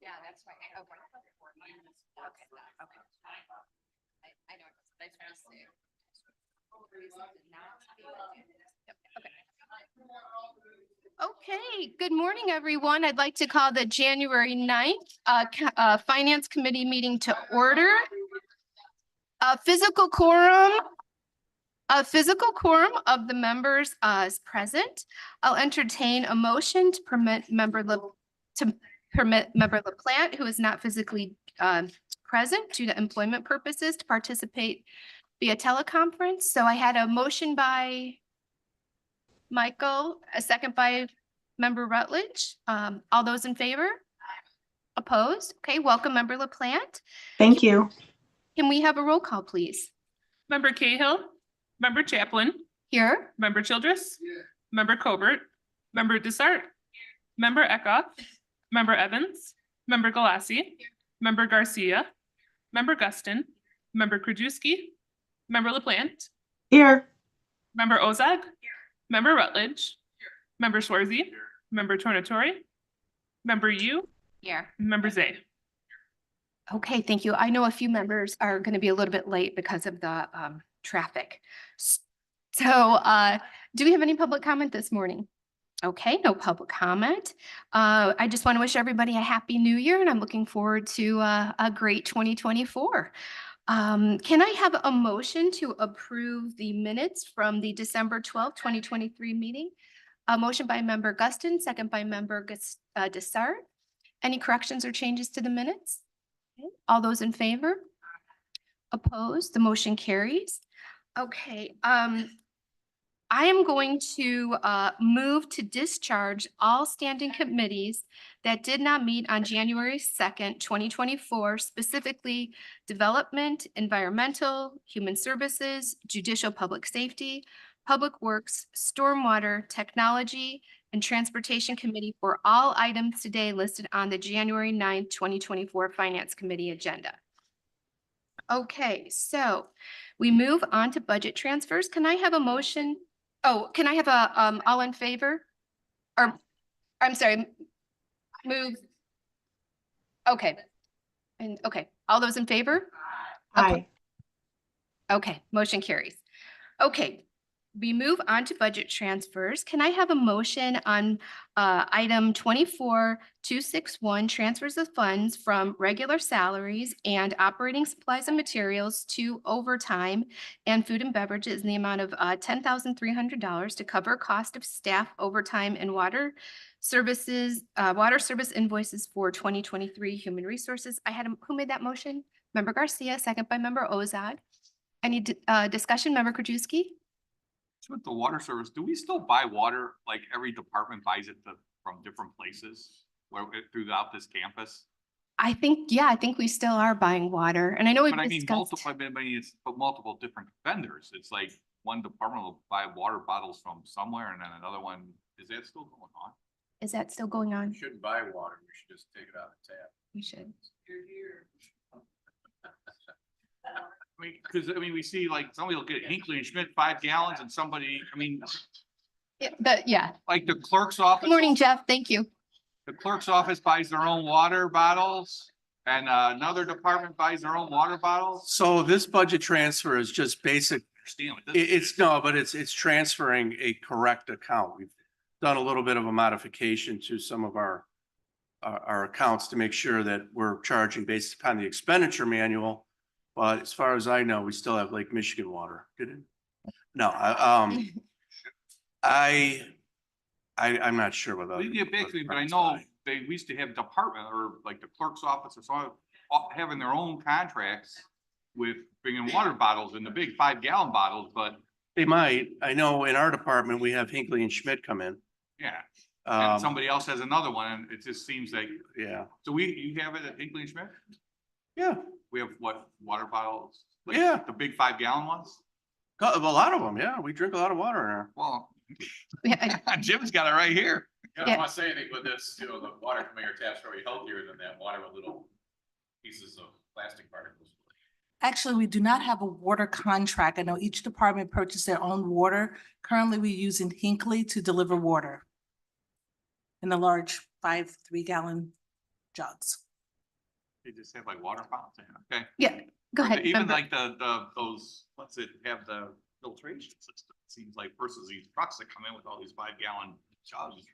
Yeah, that's right. Okay. Okay. Okay. I know. I was trying to say. Yep, okay. Okay, good morning, everyone. I'd like to call the January 9th Finance Committee meeting to order. Physical quorum of the members is present. I'll entertain a motion to permit member LaPlante, who is not physically present due to employment purposes, to participate via teleconference. So I had a motion by Michael, a second by member Rutledge. All those in favor? Opposed? Okay, welcome member LaPlante. Thank you. Can we have a roll call, please? Member Cahill, member Chaplin, Here. member Childress, member Colbert, member Desart, member Eckhoff, member Evans, member Galassi, member Garcia, member Guston, member Krajewski, member LaPlante, Here. member Ozag, member Rutledge, member Schwarzy, member Tornatore, member Yu, Here. member Zay. Okay, thank you. I know a few members are going to be a little bit late because of the traffic. So do we have any public comment this morning? Okay, no public comment. I just want to wish everybody a happy new year, and I'm looking forward to a great 2024. Can I have a motion to approve the minutes from the December 12th, 2023 meeting? A motion by member Guston, second by member Desart. Any corrections or changes to the minutes? Okay. All those in favor? Opposed? The motion carries. Okay. I am going to move to discharge all standing committees that did not meet on January 2nd, 2024, specifically Development, Environmental, Human Services, Judicial Public Safety, Public Works, Stormwater, Technology, and Transportation Committee for all items today listed on the January 9th, 2024 Finance Committee agenda. Okay, so we move on to budget transfers. Can I have a motion? Oh, can I have a all in favor? Or I'm sorry, move. Okay. And okay, all those in favor? Aye. Okay, motion carries. Okay, we move on to budget transfers. Can I have a motion on item 24261, transfers of funds from regular salaries and operating supplies and materials to overtime and food and beverages in the amount of $10,300 to cover cost of staff overtime and water service invoices for 2023 human resources? Who made that motion? Member Garcia, second by member Ozag. Any discussion, member Krajewski? With the water service, do we still buy water, like every department buys it from different places throughout this campus? I think we still are buying water, and I know we've discussed. It's multiple different vendors. It's like one department will buy water bottles from somewhere and then another one. Is that still going on? Is that still going on? We shouldn't buy water. We should just take it out of the tap. We should. Because we see like somebody will get Hinkley and Schmidt 5 gallons and somebody, Yeah. like the clerk's office. Good morning, Jeff. Thank you. The clerk's office buys their own water bottles and another department buys their own water bottles. So this budget transfer is just basic. It's transferring a correct account. We've done a little bit of a modification to some of our accounts to make sure that we're charging based upon the expenditure manual. But as far as I know, we still have Lake Michigan water. Did it? No, I'm not sure what that. Yeah, basically, but I know we used to have department or like the clerk's office or so having their own contracts with bringing water bottles in the big 5 gallon bottles, but they might. I know in our department, we have Hinkley and Schmidt come in. Yeah. And somebody else has another one and it just seems like, yeah. So you have it at Hinkley and Schmidt? Yeah. We have what, water bottles? Like yeah. The big 5 gallon ones? A lot of them. Yeah. We drink a lot of water in there. Well, Jim's got it right here. I don't want to say anything, but this, the water coming out of tap's probably healthier than that water with little pieces of plastic particles. Actually, we do not have a water contract. I know each department purchased their own water. Currently, we use in Hinkley to deliver water in the large 3 gallon jugs. They just have like water fountains, in it. Okay. Yeah, go Or ahead. Even member. like those, what's it, have the filtration system, it seems like versus these trucks that come in with all these 5-gallon jugs.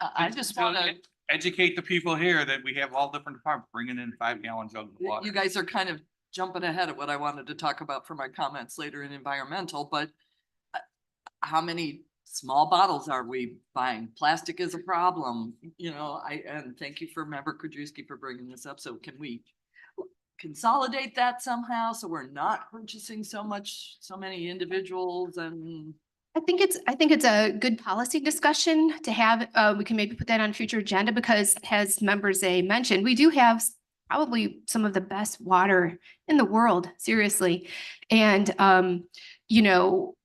I just wanna, Educate the people here that we have all different departments bringing in 5-gallon jugs of water. you guys are kind of jumping ahead of what I wanted to talk about for my comments later in environmental, but how many small bottles are we buying? Plastic is a problem, you know, and thank you for Member Krajewski for bringing this up. So can we consolidate that somehow so we're not purchasing so many individuals and I think it's a good policy discussion to have. We can maybe put that on a future agenda because as members A mentioned, we do have probably some of the best water in the world, seriously. And, you know,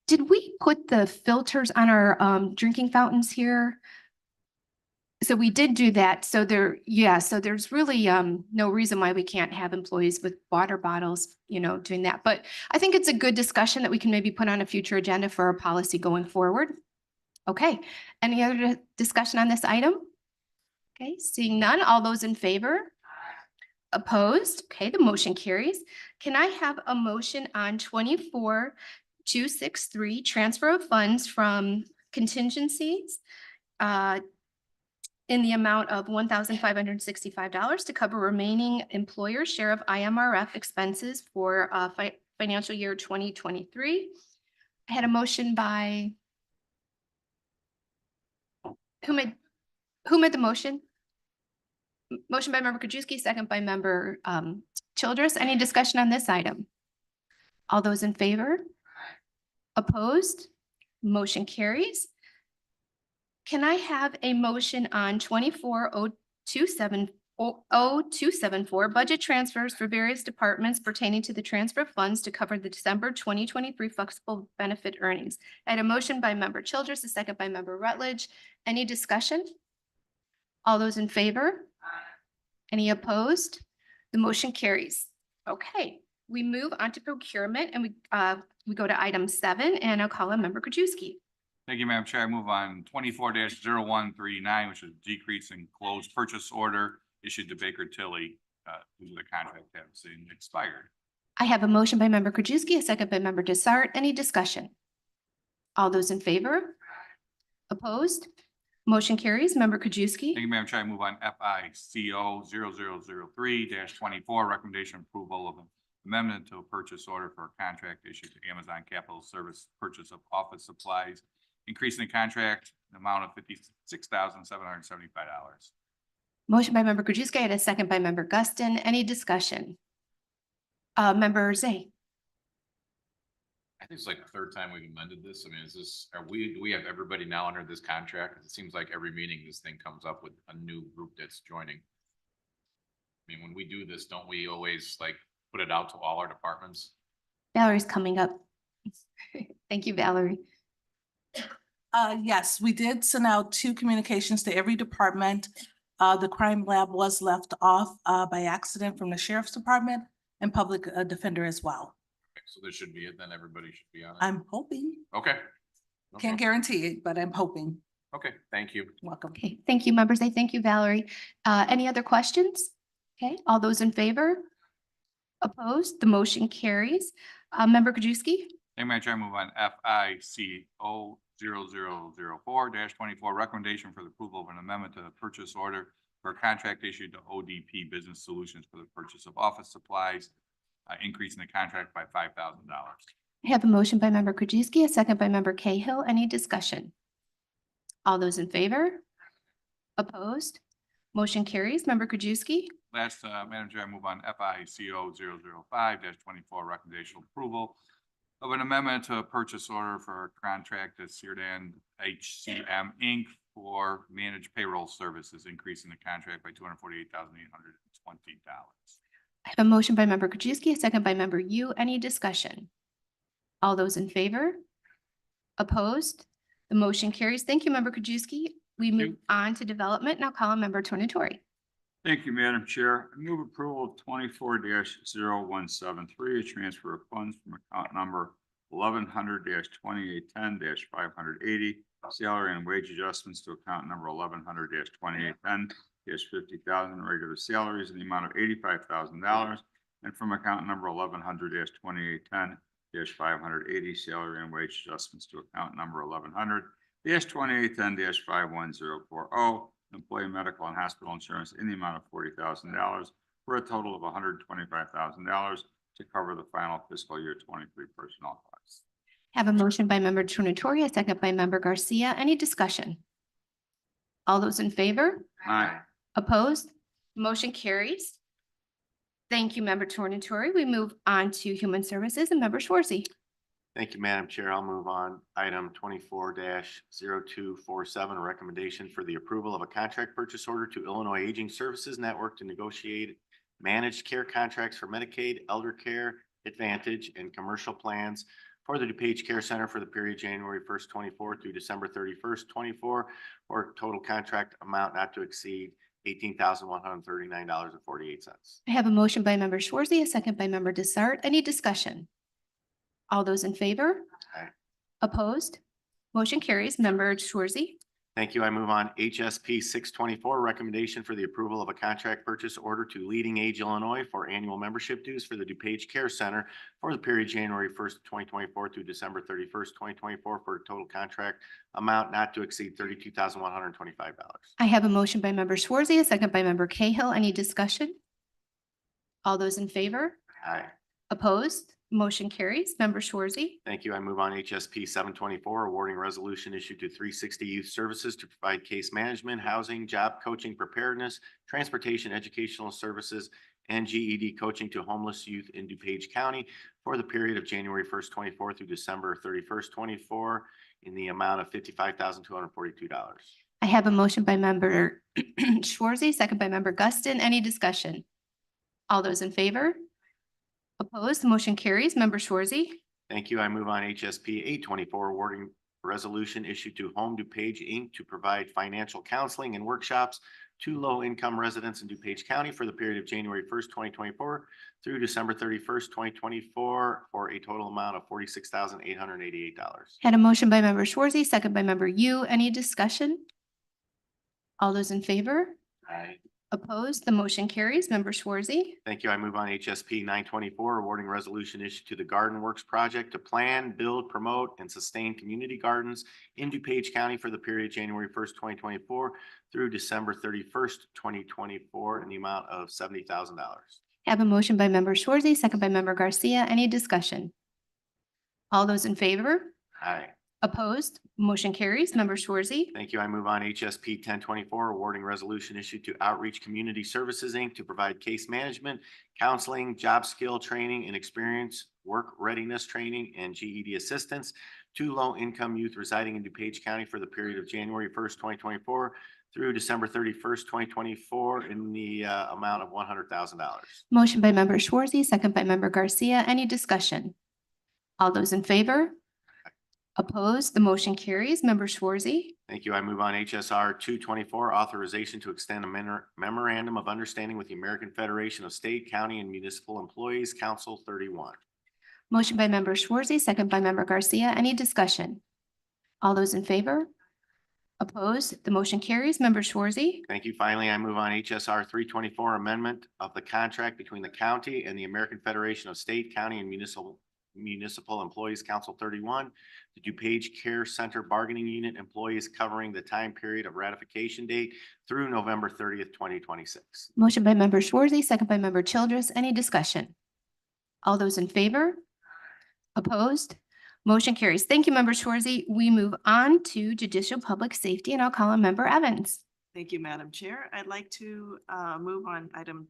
did we put the filters on our drinking fountains here? So we did do that. So so there's really no reason why we can't have employees with water bottles, you know, doing that. But I think it's a good discussion that we can maybe put on a future agenda for our policy going forward. Okay, any other discussion on this item? Okay, seeing none, all those in favor? Opposed? Okay, the motion carries. Can I have a motion on 24-263, transfer of funds from contingencies in the amount of $1,565 to cover remaining employer share of IMRF expenses for financial year 2023. I had a motion by who made the motion? Motion by member Krajewski, second by member Childress. Any discussion on this item? All those in favor? Opposed? Motion carries. Can I have a motion on 24-0274 budget transfers for various departments pertaining to the transfer of funds to cover the December 2023 flexible benefit earnings? I had a motion by member Childress, a second by member Rutledge. Any discussion? All those in favor? Any opposed? The motion carries. Okay, we move on to procurement and we go to item 7 and I'll call on member Krajewski. Thank you, Madam Chair. I move on 24-0139, which is decrease in closed purchase order issued to Baker Tilly due to the contract having expired. I have a motion by member Krajewski, a second by member Desart. Any discussion? All those in favor? Opposed? Motion carries. Member Krajewski. Thank you, Madam Chair. I move on FICO 0003-24, recommendation approval of amendment to a purchase order for a contract issued to Amazon Capital Service purchase of office supplies, increasing the contract amount of $56,775. Motion by member Krajewski, and a second by member Guston. Any discussion? Member Zay. I think it's like the third time we've amended this. I mean, do we have everybody now under this contract? 'Cause it seems like every meeting this thing comes up with a new group that's joining. I mean, when we do this, don't we always like put it out to all our departments? Valerie's coming up. Thank you, Valerie. Yes, we did send out 2 communications to every department. The crime lab was left off by accident from the sheriff's department and public defender as well. Okay, so this should be it, then everybody should be on it. I'm hoping, Okay. can't guarantee it, but I'm hoping. Okay, thank you. Welcome. Okay, thank you, members. Thank you, Valerie. Any other questions? Okay, all those in favor? Opposed? The motion carries. Member Krajewski. Thank you, Madam Chair. I move on FICO 0004-24, recommendation for the approval of an amendment to the purchase order for a contract issued to ODP Business Solutions for the purchase of office supplies, increasing the contract by $5,000. I have a motion by member Krajewski, a second by member Cahill. Any discussion? All those in favor? Opposed? Motion carries. Member Krajewski. Last, Madam Chair, I move on FICO 005-24, recommendation approval of an amendment to a purchase order for a contract to Seardan HCM Inc. for managed payroll services, increasing the contract by $248,820. I have a motion by member Krajewski, a second by member Yu. Any discussion? All those in favor? Opposed? The motion carries. Thank you, member Krajewski. We move on to development. Now call on member Tornatori. Thank you, Madam Chair. I move approval of 24-0173, a transfer of funds from account number 1100-2810-580, salary and wage adjustments to account number 1100-2810, $50,000 regular salaries in the amount of $85,000. And from account number 1100-2810-580 salary and wage adjustments to account number 1100-2810-51040 employee medical and hospital insurance in the amount of $40,000 for a total of $125,000 to cover the final fiscal year 23 personnel costs. Have a motion by member Tornatori, a second by member Garcia. Any discussion? All those in favor? Aye. Opposed? Motion carries. Thank you, member Tornatori. We move on to Human Services and member Schwarzy. Thank you, Madam Chair. I'll move on. Item 24-0247, a recommendation for the approval of a contract purchase order to Illinois Aging Services Network to negotiate managed care contracts for Medicaid, elder care, Advantage, and commercial plans for the DuPage Care Center for the period January 1st, 24 through December 31st, 24, for a total contract amount not to exceed $18,139.48. I have a motion by member Schwarzy, a second by member Desart. Any discussion? All those in favor? Aye. Opposed? Motion carries. Member Schwarzy. Thank you. I move on HSP 624, recommendation for the approval of a contract purchase order to Leading Age Illinois for annual membership dues for the DuPage Care Center for the period January 1st, 2024 through December 31st, 2024 for a total contract amount not to exceed $32,125. I have a motion by member Schwarzy, a second by member Cahill. Any discussion? All those in favor? Aye. Opposed? Motion carries. Member Schwarzy. Thank you. I move on HSP 724, awarding resolution issued to 360 Youth Services to provide case management, housing, job coaching, preparedness, transportation, educational services, and GED coaching to homeless youth in DuPage County for the period of January 1st, 24 through December 31st, 24 in the amount of $55,242. I have a motion by member Schwarzy, second by member Guston. Any discussion? All those in favor? Opposed? Motion carries. Member Schwarzy. Thank you. I move on HSP 824, awarding resolution issued to Home DuPage Inc. to provide financial counseling and workshops to low-income residents in DuPage County for the period of January 1st, 2024 through December 31st, 2024 for a total amount of $46,888. Had a motion by member Schwarzy, second by member Yu. Any discussion? All those in favor? Aye. Opposed? The motion carries. Member Schwarzy. Thank you. I move on HSP 924, awarding resolution issued to the Garden Works Project to plan, build, promote, and sustain community gardens in DuPage County for the period January 1st, 2024 through December 31st, 2024 in the amount of $70,000. Have a motion by member Schwarzy, second by member Garcia. Any discussion? All those in favor? Aye. Opposed? Motion carries. Member Schwarzy. Thank you. I move on HSP 1024, awarding resolution issued to Outreach Community Services, Inc. to provide case management, counseling, job skill training and experience, work readiness training, and GED assistance to low-income youth residing in DuPage County for the period of January 1st, 2024 through December 31st, 2024 in the amount of $100,000. Motion by member Schwarzy, second by member Garcia. Any discussion? All those in favor? Opposed? The motion carries. Member Schwarzy. Thank you. I move on HSR 224, authorization to extend a memorandum of understanding with the American Federation of State, County, and Municipal Employees, Council 31. Motion by member Schwarzy, second by member Garcia. Any discussion? All those in favor? Opposed? The motion carries. Member Schwarzy. Thank you. Finally, I move on HSR 324, amendment of the contract between the county and the American Federation of State, County, and Municipal Employees, Council 31, the DuPage Care Center Bargaining Unit employees covering the time period of ratification date through November 30th, 2026. Motion by member Schwarzy, second by member Childress. Any discussion? All those in favor? Opposed? Motion carries. Thank you, member Schwarzy. We move on to Judicial Public Safety, and I'll call on member Evans. Thank you, Madam Chair. I'd like to move on item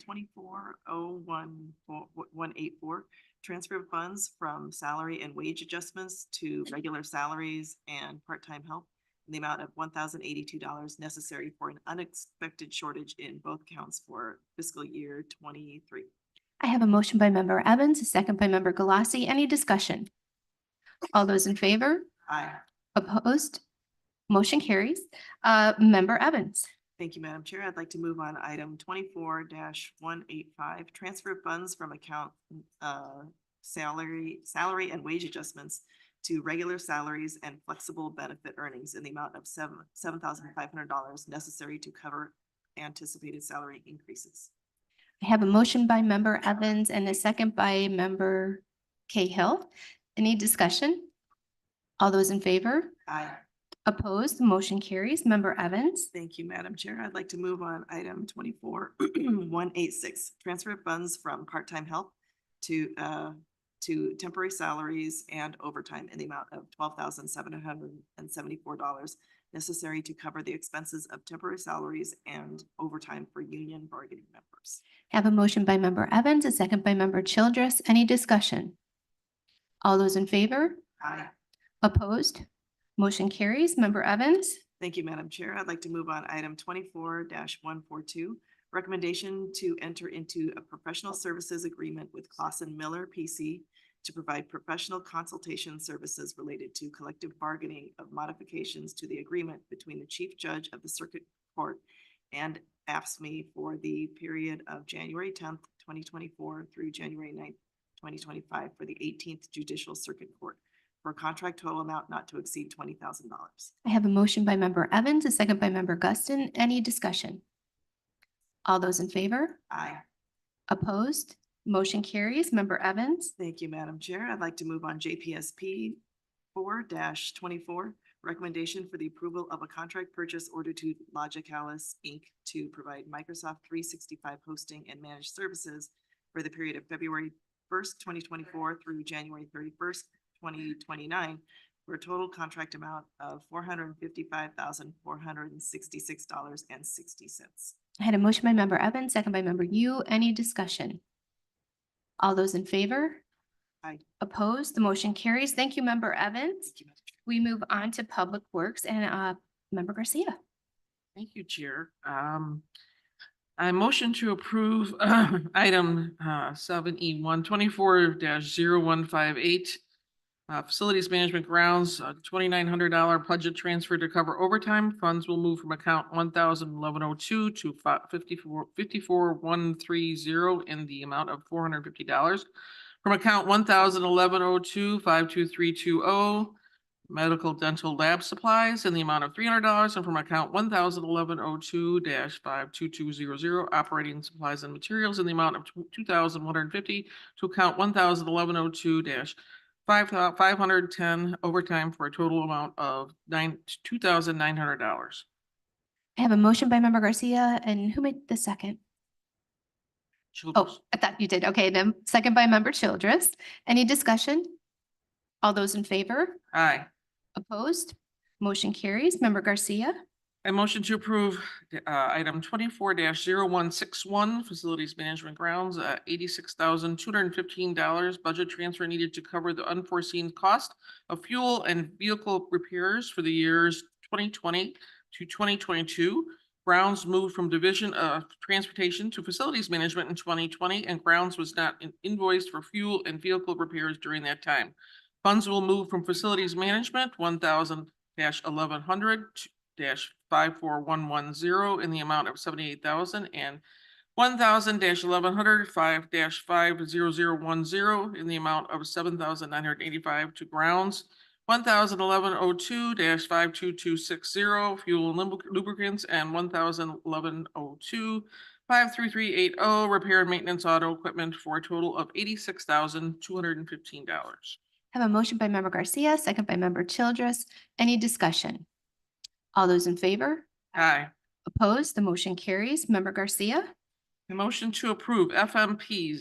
24-01-184, transfer of funds from salary and wage adjustments to regular salaries and part-time help in the amount of $1,082 necessary for an unexpected shortage in both accounts for fiscal year 23. I have a motion by member Evans, a second by member Galassi. Any discussion? All those in favor? Aye. Opposed? Motion carries. Member Evans. Thank you, Madam Chair. I'd like to move on item 24-185, transfer of funds from account salary and wage adjustments to regular salaries and flexible benefit earnings in the amount of $7,500 necessary to cover anticipated salary increases. I have a motion by member Evans and a second by member Cahill. Any discussion? All those in favor? Aye. Opposed? The motion carries. Member Evans. Thank you, Madam Chair. I'd like to move on item 24-186, transfer funds from part-time help to temporary salaries and overtime in the amount of $12,774 necessary to cover the expenses of temporary salaries and overtime for union bargaining members. I have a motion by member Evans, a second by member Childress. Any discussion? All those in favor? Aye. Opposed? Motion carries. Member Evans. Thank you, Madam Chair. I'd like to move on item 24-142, recommendation to enter into a professional services agreement with Clausen Miller PC to provide professional consultation services related to collective bargaining of modifications to the agreement between the Chief Judge of the Circuit Court and AFSCME for the period of January 10th, 2024 through January 9th, 2025 for the 18th Judicial Circuit Court for a contract total amount not to exceed $20,000. I have a motion by member Evans, a second by member Guston. Any discussion? All those in favor? Aye. Opposed? Motion carries. Member Evans. Thank you, Madam Chair. I'd like to move on JPSP 4-24, recommendation for the approval of a contract purchase order to Logicalis Inc. to provide Microsoft 365 hosting and managed services for the period of February 1st, 2024 through January 31st, 2029 for a total contract amount of $455,466.60. I had a motion by member Evans, second by member Yu. Any discussion? All those in favor? Aye. Opposed? The motion carries. Thank you, member Evans. Thank you, Madam Chair. We move on to Public Works and member Garcia. Thank you, Chair. I motion to approve item 7E1 24-0158. Facilities Management Grounds, $2,900 budget transfer to cover overtime. Funds will move from account 1,1102 to 54130 in the amount of $450. From account 1,1102 52320, medical dental lab supplies in the amount of $300, and from account 1,1102-52200, operating supplies and materials in the amount of $2,150 to account 1,1102-510 overtime for a total amount of $2,900. I have a motion by member Garcia, and who made the second? Oh, I thought you did. Okay, then second by member Childress. Any discussion? All those in favor? Aye. Opposed? Motion carries. Member Garcia. I motion to approve item 24-0161, Facilities Management Grounds, $86,215 budget transfer needed to cover the unforeseen cost of fuel and vehicle repairs for the years 2020 to 2022. Grounds moved from Division of Transportation to Facilities Management in 2020, and Grounds was not invoiced for fuel and vehicle repairs during that time. Funds will move from Facilities Management 1,000-1100-54110 in the amount of $78,000 and 1,000-1100-50010 in the amount of $7,985 to Grounds. 1,01102-52260 fuel and lubricants, and 1,01102-53380 repair and maintenance auto equipment for a total of $86,215. I have a motion by member Garcia, second by member Childress. Any discussion? All those in favor? Aye. Opposed? The motion carries. Member Garcia. A motion to approve FMP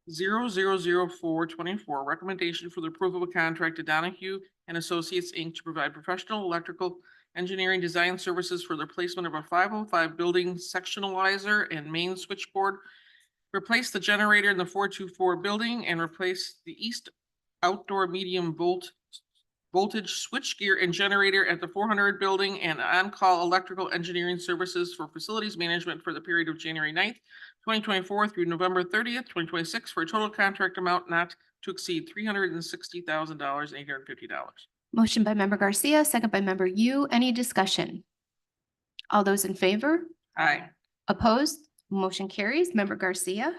000424, recommendation for the approval of a contract to Donahue and Associates, Inc. to provide professional electrical engineering design services for the replacement of a 505 building sectionalizer and main switchboard, replace the generator in the 424 building, and replace the east outdoor medium voltage switchgear and generator at the 400 building, and on-call electrical engineering services for facilities management for the period of January 9th, 2024 through November 30th, 2026 for a total contract amount not to exceed $360,850. Motion by member Garcia, second by member Yu. Any discussion? All those in favor? Aye. Opposed? Motion carries. Member Garcia.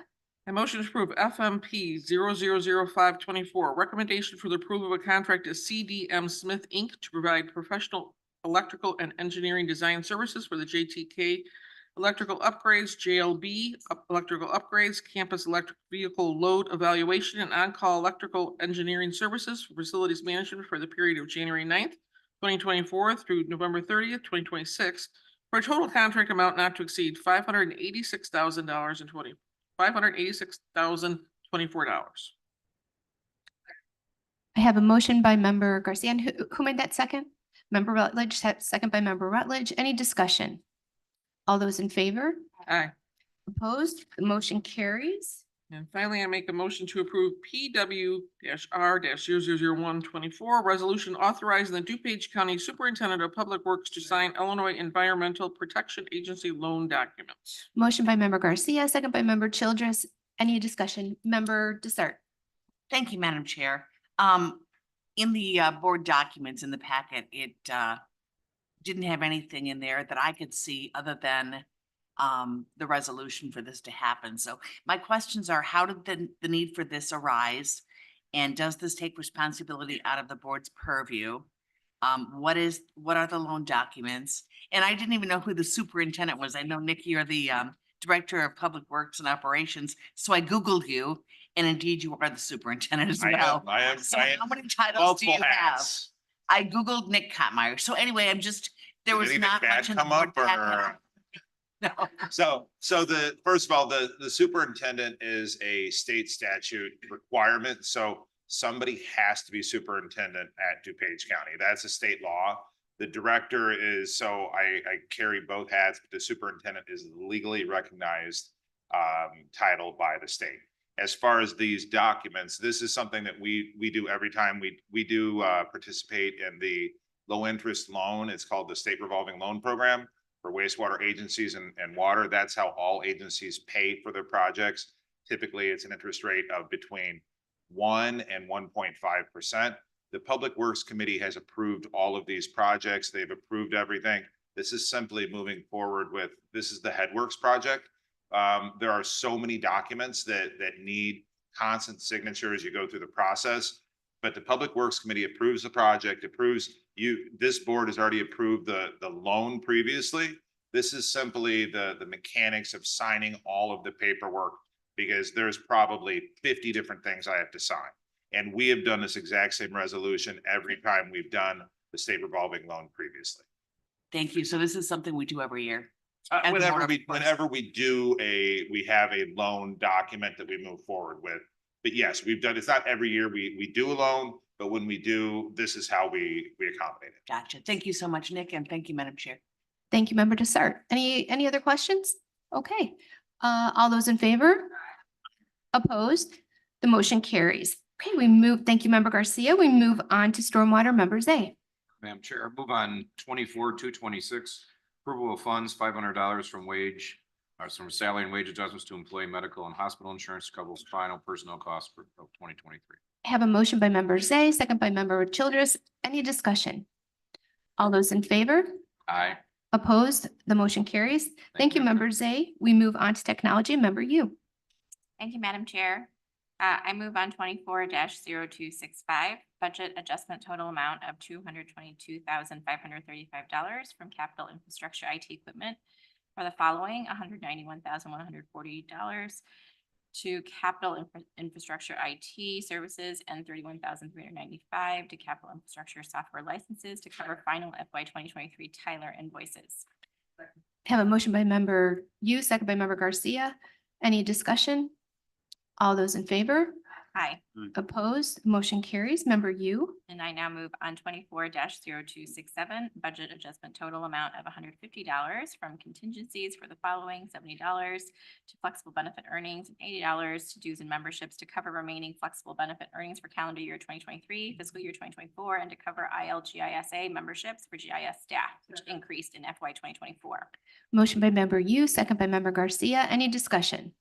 I motion to approve FMP 000524, recommendation for the approval of a contract to CDM Smith, Inc. to provide professional electrical and engineering design services for the JTK electrical upgrades, JLB, electrical upgrades, campus electric vehicle load evaluation and on-call electrical engineering services for facilities management for the period of January 9th, 2024 through November 30th, 2026, for a total contract amount not to exceed $586,024. I have a motion by member Garcia. And who made that second? Member Rutledge, second by member Rutledge. Any discussion? All those in favor? Aye. Opposed? The motion carries. And finally, I make a motion to approve PW-R-00124, resolution authorizing the DuPage County Superintendent of Public Works to sign Illinois Environmental Protection Agency loan documents. Motion by member Garcia, second by member Childress. Any discussion? Member Desart. Thank you, Madam Chair. In the board documents in the packet, it didn't have anything in there that I could see other than the resolution for this to happen. So my questions are, how did the need for this arise? And does this take responsibility out of the board's purview? What are the loan documents? And I didn't even know who the superintendent was. I know, Nikki, you're the Director of Public Works and Operations. So I Googled you, and indeed you are the superintendent as well. So how many titles do you have? I Googled Nick Kottmeyer. So anyway, there was not much in the board packet. No. So first of all, the superintendent is a state statute requirement. So somebody has to be superintendent at DuPage County. That's a state law. The director is, so I carry both hats, but the superintendent is legally recognized title by the state. As far as these documents, this is something that we do every time we do participate in the low interest loan. It's called the State Revolving Loan Program for wastewater agencies and water. That's how all agencies pay for their projects. Typically, it's an interest rate of between 1 and 1.5%. The Public Works Committee has approved all of these projects. They've approved everything. This is simply moving forward with, this is the Headworks project. There are so many documents that need constant signatures. You go through the process, but the Public Works Committee approves the project, this board has already approved the loan previously. This is simply the mechanics of signing all of the paperwork, because there's probably 50 different things I have to sign. And we have done this exact same resolution every time we've done the state revolving loan previously. Thank you. So this is something we do every year. As a Whenever board of we do we have a loan document that we move forward with. But yes, we've done, it's not every year we do a loan, but when we do, this is how we accommodate it. Gotcha. Thank you so much, Nick, and thank you, Madam Chair. Thank you, member Desart. Any other questions? Okay. All those in favor? Opposed? The motion carries. Okay, thank you, member Garcia. We move on to stormwater, member Zay. Madam Chair, move on 24-226, approval of funds, $500 from salary and wage adjustments to employee medical and hospital insurance to cover final personnel costs for 2023. I have a motion by member Zay, second by member Childress. Any discussion? All those in favor? Aye. Opposed? The motion carries. Thank you, member Zay. We move on to technology, member Yu. Thank you, Madam Chair. I move on 24-0265, budget adjustment total amount of $222,535 from capital infrastructure IT equipment for the following: $191,140 to capital infrastructure IT services and $31,395 to capital infrastructure software licenses to cover final FY 2023 Tyler invoices. I have a motion by member Yu, second by member Garcia. Any discussion? All those in favor? Aye. Opposed? Motion carries. Member Yu. And I now move on 24-0267, budget adjustment total amount of $150 from contingencies for the following: $70 to flexible benefit earnings and $80 to dues and memberships to cover remaining flexible benefit earnings for calendar year 2023, fiscal year 2024, and to cover ILGISA memberships for GIS staff, which increased in FY 2024. Motion by member Yu, second by member Garcia. Any discussion?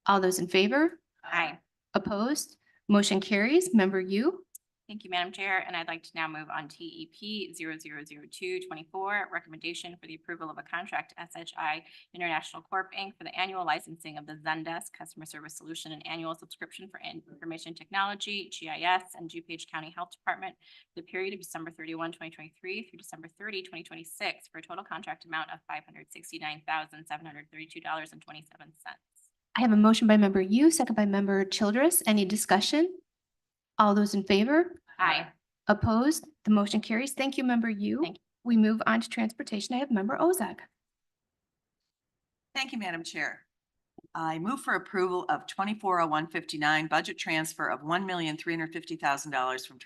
All those in favor? Aye. Opposed? Motion carries. Member Yu. Thank you, Madam Chair, and I'd like to now move on TEP 000224, recommendation for the approval of a contract to SHI International Corp. Inc. for the annual licensing of the Zendesk Customer Service Solution and annual subscription for information technology, GIS, and DuPage County Health Department for the period of December 31, 2023 through December 30, 2026, for a total contract amount of $569,732.27. I have a motion by member Yu, second by member Childress. Any discussion? All those in favor? Aye. Opposed? The motion carries. Thank you, member Yu. Thank you. We move on to transportation. I have member Ozak. Thank you, Madam Chair. I move for approval of 240159 budget transfer of $1,350,000 from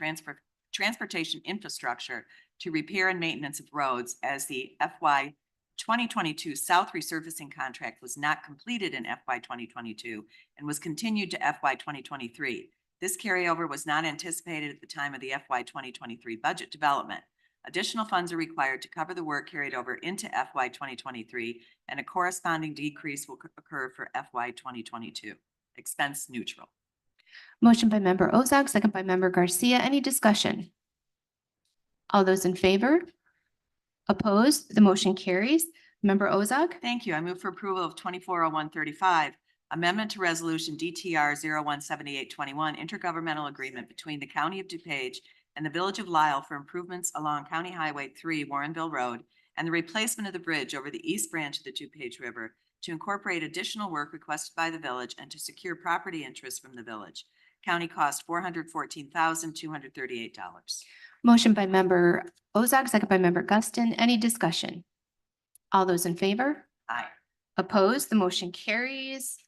transportation infrastructure to repair and maintenance of roads as the FY 2022 South resurfacing contract was not completed in FY 2022 and was continued to FY 2023. This carryover was not anticipated at the time of the FY 2023 budget development. Additional funds are required to cover the work carried over into FY 2023, and a corresponding decrease will occur for FY 2022. Expense neutral. Motion by member Ozak, second by member Garcia. Any discussion? All those in favor? Opposed? The motion carries. Member Ozak. Thank you. I move for approval of 240135, amendment to resolution DTR 017821, intergovernmental agreement between the County of DuPage and the Village of Lisle for improvements along County Highway 3 Warrenville Road and the replacement of the bridge over the east branch of the DuPage River to incorporate additional work requested by the village and to secure property interest from the village. County cost $414,238. Motion by member Ozak, second by member Guston. Any discussion? All those in favor? Aye. Opposed? The motion carries.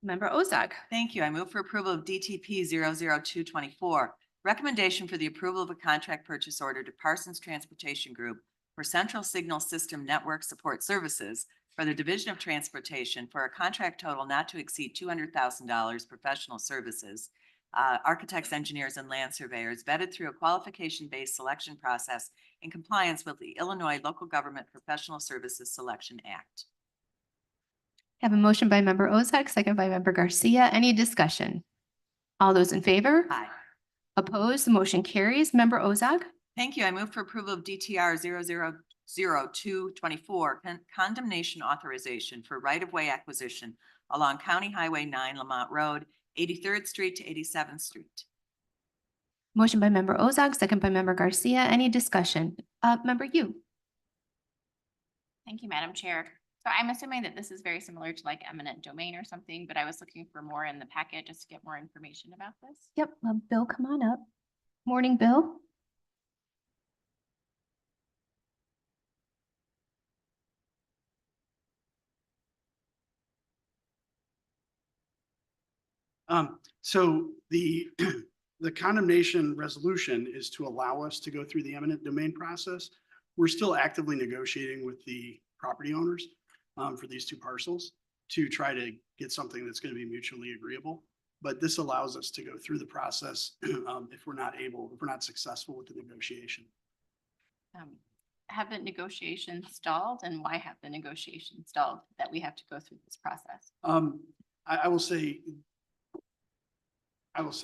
Member Ozak. Thank you. I move for approval of DTP 00224. Recommendation for the approval of a contract purchase order to Parsons Transportation Group for Central Signal System Network Support Services for the Division of Transportation for a contract total not to exceed $200,000 professional services. Architects, engineers, and land surveyors vetted through a qualification-based selection process in compliance with the Illinois Local Government Professional Services Selection Act. I have a motion by member Ozak, second by member Garcia. Any discussion? All those in favor? Aye. Opposed? The motion carries. Member Ozak. Thank you. I move for approval of DTR 00224, condemnation authorization for right-of-way acquisition along County Highway 9 Lamont Road, 83rd Street to 87th Street. Motion by member Ozak, second by member Garcia. Any discussion? Member Yu. Thank you, Madam Chair. So I'm assuming that this is very similar to like eminent domain or something, but I was looking for more in the packet just to get more information about this. Yep. Bill, come on up. Morning, Bill. So the, the condemnation resolution is to allow us to go through the eminent domain process. We're still actively negotiating with the property owners for these two parcels to try to get something that's going to be mutually agreeable. But this allows us to go through the process if we're not successful with the negotiation. Have the negotiations stalled, and why have the negotiations stalled that we have to go through this process? I will say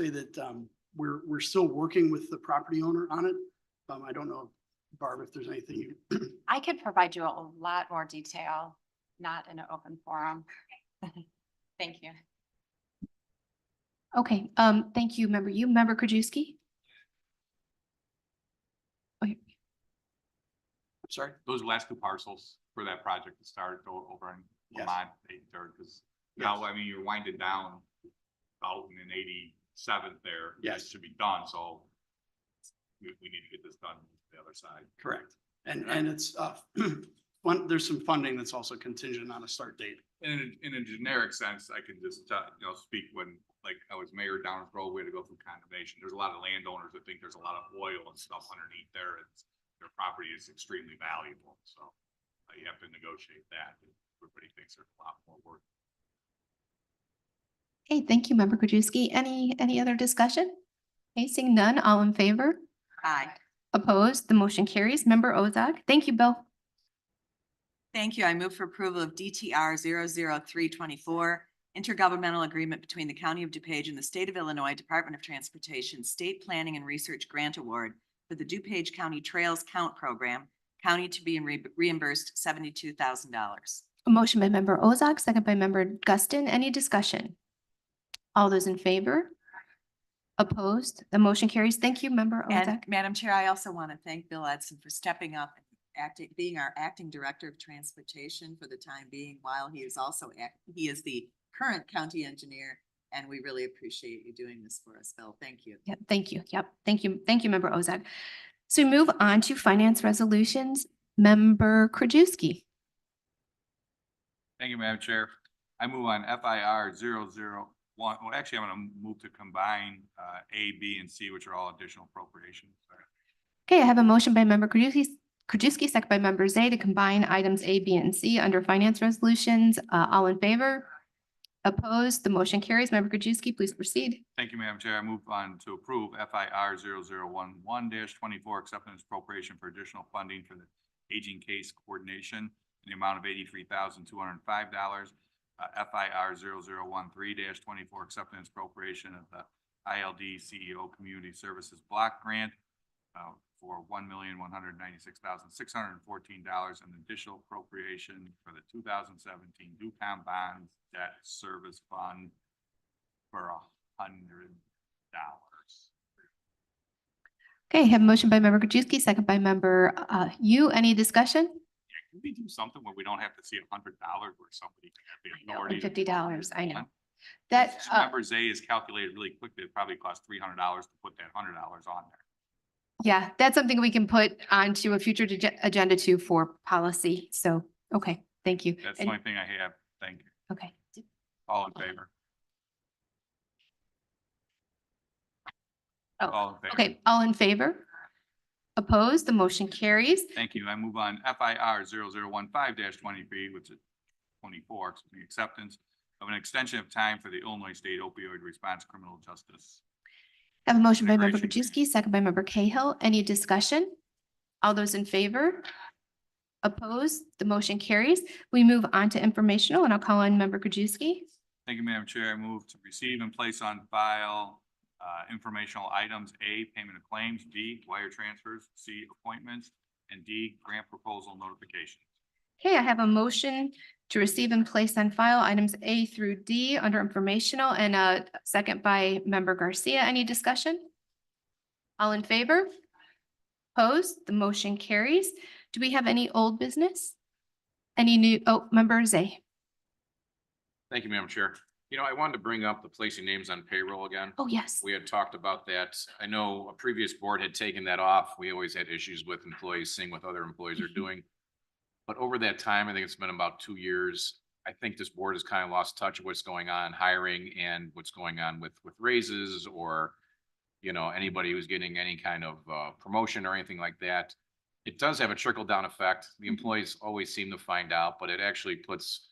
that we're still working with the property owner on it. I don't know, Barb, if there's anything you. I could provide you a lot more detail, not in an open forum. Thank you. Okay. Thank you, member Yu. Member Krajewski. Okay. Sorry. Those last two parcels for that project to start over in Yes. Vermont, because now, I mean, you're winding down 1087 there. Yes. It should be done, so we need to get this done the other side. Correct. And it's there's some funding that's also contingent on a start date. In a generic sense, I can just, speak when, like, I was mayor down in Grove, we had to go through condemnation. There's a lot of landowners that think there's a lot of oil and stuff underneath there. Their property is extremely valuable, so you have to negotiate that. Everybody thinks there's a lot more work. Hey, thank you, member Krajewski. Any other discussion? Okay, seeing none, all in favor? Aye. Opposed? The motion carries. Member Ozak. Thank you, Bill. Thank you. I move for approval of DTR 00324, intergovernmental agreement between the County of DuPage and the State of Illinois Department of Transportation State Planning and Research Grant Award for the DuPage County Trails Count Program, county to be reimbursed $72,000. A motion by member Ozak, second by member Guston. Any discussion? All those in favor? Opposed? The motion carries. Thank you, member And Ozak. Madam Chair, I also want to thank Bill Edson for stepping up, being our acting director of transportation for the time being, while he is also, he is the current county engineer, and we really appreciate you doing this for us, Bill. Thank you. Yep, thank you. Yep, thank you. Thank you, member Ozak. So we move on to finance resolutions. Member Krajewski. Thank you, Madam Chair. I move on FIR 001. Well, actually, I'm going to move to combine A, B, and C, which are all additional appropriations. Okay, I have a motion by member Krajewski, second by member Zay to combine items A, B, and C under finance resolutions. All in favor? Opposed? The motion carries. Member Krajewski, please proceed. Thank you, Madam Chair. I move on to approve FIR 0011-24 acceptance appropriation for additional funding for the aging case coordination in the amount of $83,205. FIR 0013-24 acceptance appropriation of the ILD CEO Community Services Block Grant for $1,196,614, and additional appropriation for the 2017 DuPage Bonds Debt Service Fund for $100. Okay, I have a motion by member Krajewski, second by member Yu. Any discussion? Can we do something where we don't have to see $100 where somebody can have the No, authority? and to- $50, I know. That, Member Zay is calculated really quickly. It probably costs $300 to put that $100 on there. yeah, that's something we can put onto a future agenda too for policy. So, okay, thank you. That's the And- only thing I have. Thank you. Okay. All in favor? Oh, All in favor? okay, all in favor? Opposed? The motion carries. Thank you. I move on FIR 0015-23, which is 24, excuse me, acceptance of an extension of time for the Illinois State Opioid Response Criminal Justice. I have a motion by member Integration. Krajewski, second by member Cahill. Any discussion? All those in favor? Opposed? The motion carries. We move on to informational, and I'll call on member Krajewski. Thank you, Madam Chair. I move to receive and place on file informational items: A, payment of claims; B, wire transfers; C, appointments; and D, grant proposal notifications. Okay, I have a motion to receive and place on file items A through D under informational, and a second by member Garcia. Any discussion? All in favor? Opposed? The motion carries. Do we have any old business? Any new, member Zay? Thank you, Madam Chair. You know, I wanted to bring up the placing names on payroll again. Oh, yes. We had talked about that. I know a previous board had taken that off. We always had issues with employees seeing what other employees are doing. But over that time, I think it's been about 2 years. I think this board has kind of lost touch of what's going on hiring and what's going on with raises, or, you know, anybody who's getting any kind of promotion or anything like that. It does have a trickle down effect. The employees always seem to find out, but it actually puts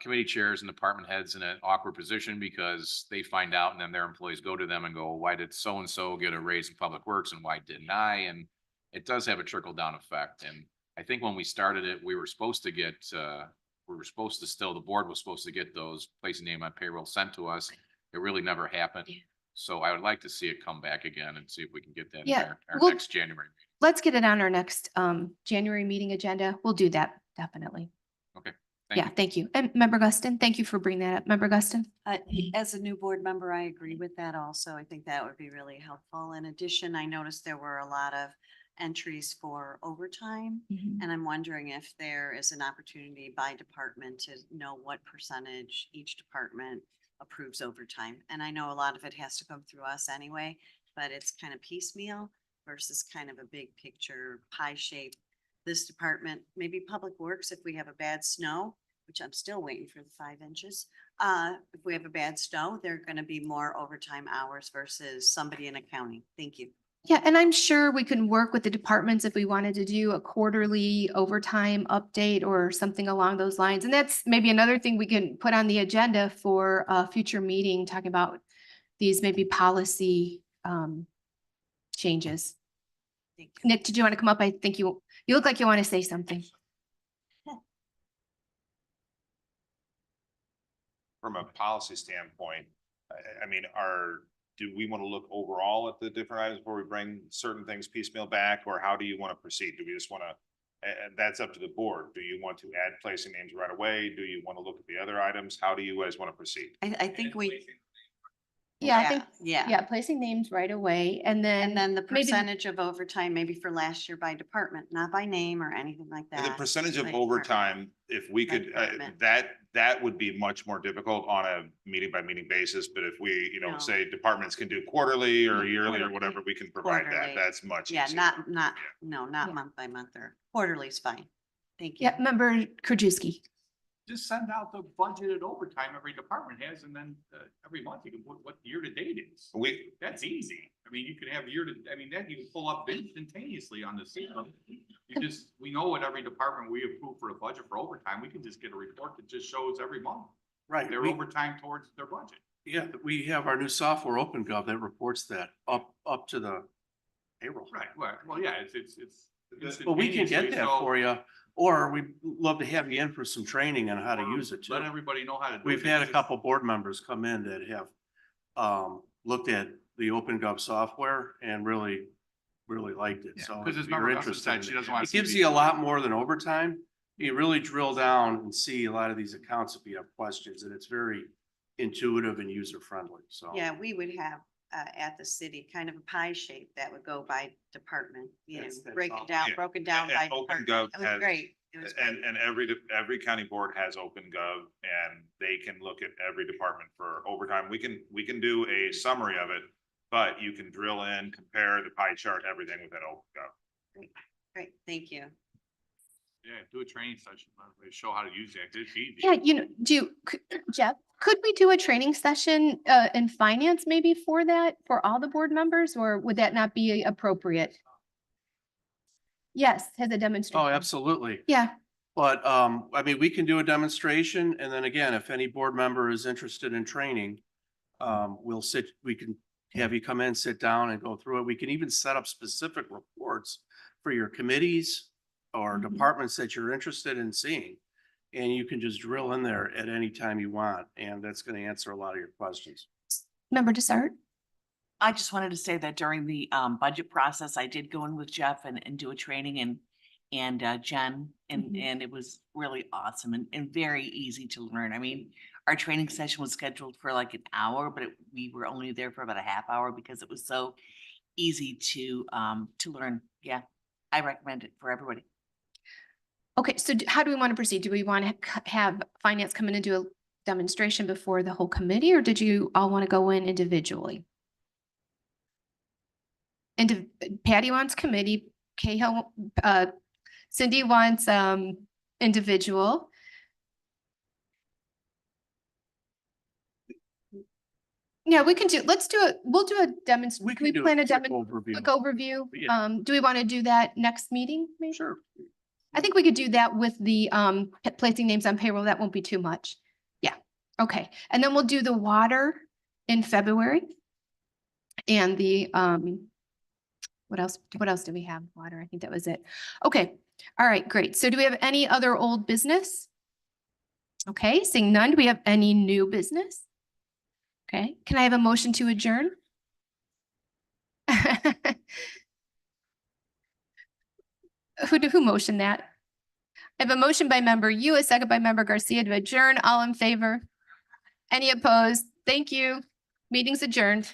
committee chairs and department heads in an awkward position, because they find out and then their employees go to them and go, why did so-and-so get a raise in Public Works and why didn't I? And it does have a trickle down effect. And I think when we started it, we were supposed to get, the board was supposed to get those placing name on payroll sent to us. It really never happened. Yeah. So I would like to see it come back again and see if we can get that in Yeah, our well- next January meeting. Let's get it on our next January meeting agenda. We'll do that, definitely. Okay. Yeah, thank you. And member Guston, thank you for bringing that up. Member Guston? As a new board member, I agree with that also. I think that would be really helpful. In addition, I noticed there were a lot of entries for overtime. And I'm wondering if there is an opportunity by department to know what percentage each department approves overtime. And I know a lot of it has to come through us anyway, but it's kind of piecemeal versus kind of a big picture pie shape. This department, maybe Public Works, if we have a bad snow, which I'm still waiting for the 5 inches. If we have a bad snow, there are going to be more overtime hours versus somebody in accounting. Thank you. Yeah, and I'm sure we can work with the departments if we wanted to do a quarterly overtime update or something along those lines. And that's maybe another thing we can put on the agenda for a future meeting, talking about these maybe policy changes. Thank you. Nick, did you want to come up? I think you look like you want to say something. from a policy standpoint, I mean, do we want to look overall at the different items before we bring certain things piecemeal back, or how do you want to proceed? Do we just want to, and that's up to the board. Do you want to add placing names right away? Do you want to look at the other items? How do you guys want to proceed? I think we. Yeah, I think, Yeah. yeah, placing names right away and And then the maybe- percentage of overtime, maybe for last year by department, not by name or anything like that. And the percentage of by overtime, if we By could, department. that would be much more difficult on a meeting by meeting basis. But if we, No. say departments can do quarterly or Yeah, yearly or quarterly. whatever, we can provide that. Quarterly. That's much Yeah, easier. not, Yeah. month by month or quarterly is fine. Thank you. Yeah, member Krajewski. Just send out the budgeted overtime every department has, and then every month you can put what year to date is. That's easy. I mean, you can have that you can pull up instantaneously on the system. We know what every department we approve for the budget for overtime. We can just get a report that just shows every month Right. their we- overtime towards their budget. Yeah, we have our new software, OpenGov, that reports that up to the payroll. Right, well, yeah, it's. But we can get instantaneously, that so for you, or we'd love to have you in for some training on how to use it too. Let everybody know how to do it. We've had a It's- couple board members come in that have looked at the OpenGov software and really liked it. Yeah, So 'cause if as you're Member Guston interested said, in she it, doesn't want it gives you a lot more than overtime. You really drill down and see a lot of these accounts if you have questions, and it's very intuitive and user friendly. So. Yeah, we would have at the city kind of a pie shape that would go by department, That's break it all. down, Yeah. broken down by And department. OpenGov It was has- great. It was great. And every county board has OpenGov, and they can look at every department for overtime. We can do a summary of it, but you can drill in, compare the pie chart, everything within OpenGov. Great, thank you. Yeah, do a training session, show how to use it. It's easy. Yeah, Jeff, could we do a training session in finance maybe for that, for all the board members, or would that not be appropriate? Yes, has a demonstration. Oh, absolutely. Yeah, But, I mean, we can do a demonstration, and then again, if any board member is interested in training, we can have you come in, sit down and go through it. We can even set up specific reports for your committees or Mhm. departments that you're interested in seeing. And you can just drill in there at any time you want, and that's gonna answer a lot of your questions. member Desart? I just wanted to say that during the budget process, I did go in with Jeff and do a training and Jen, and it was really awesome and very easy to learn. I mean, our training session was scheduled for like an hour, but we were only there for about a half hour because it was so easy to learn. Yeah, I recommend it for everybody. Okay, so how do we want to proceed? Do we want to have finance come in and do a demonstration before the whole committee, or did you all want to go in individually? And Patty wants committee, Cahill, Cindy wants individual. Yeah, we can we'll do a demonstration. We can do a quick overview. Quick overview. Yeah. Do we want to do that next meeting? Maybe? Sure. I think we could do that with the placing names on payroll. That won't be too much. Yeah, okay. And then we'll do the water in February. And the what else do we have? Water, I think that was it. Okay, all right, great. So do we have any other old business? Okay, seeing none, do we have any new business? Okay, can I have a motion to adjourn? Who motioned that? I have a motion by member Yu, a second by member Garcia to adjourn. All in favor? Any opposed? Thank you. Meeting's adjourned.